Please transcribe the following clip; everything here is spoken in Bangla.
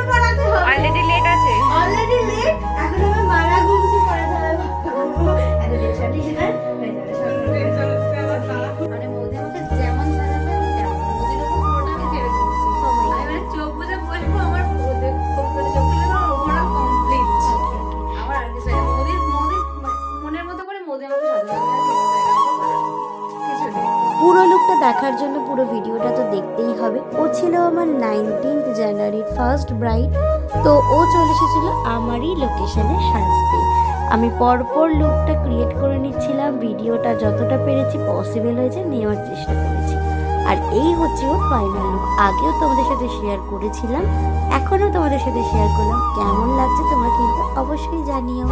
পড়াতে হবে। অলরেডি লেট আছে। অলরেডি লেট, এখন আমার মারা ঘুমসি পড়াতে হবে। এত টেনশন হয়ে যাবে। মানে মোদি আমাকে যেমন সাজাবে আমি তেমন। মোদির উপর পুরোটা আমি ছেড়ে দিচ্ছি। আমি মানে চোখ বুজে বলবো আমার ওদের করে চোখ খুলে ওরা কমপ্লিট। আমার আর কিছু না। মোদির মনের মতো করে মোদি আমাকে সাজাবে। কিছু নেই। পুরো লুকটা দেখার জন্য পুরো ভিডিওটা তো দেখতেই হবে। ও ছিল আমার 19th জানুয়ারির ফার্স্ট ব্রাইড, তো ও চলে এসেছিল আমারই লোকেশনে সাজতে। আমি পরপর লুকটা ক্রিয়েট করে নিচ্ছিলাম, ভিডিওটা যতটা পেরেছি পসিবল হয়েছে নেওয়ার চেষ্টা করেছি। আর এই হচ্ছে ওর ফাইনাল লুক। আগেও তোমাদের সাথে শেয়ার করেছিলাম, এখনও তোমাদের সাথে শেয়ার করলাম। কেমন লাগছে তোমরা কিন্তু অবশ্যই জানিও।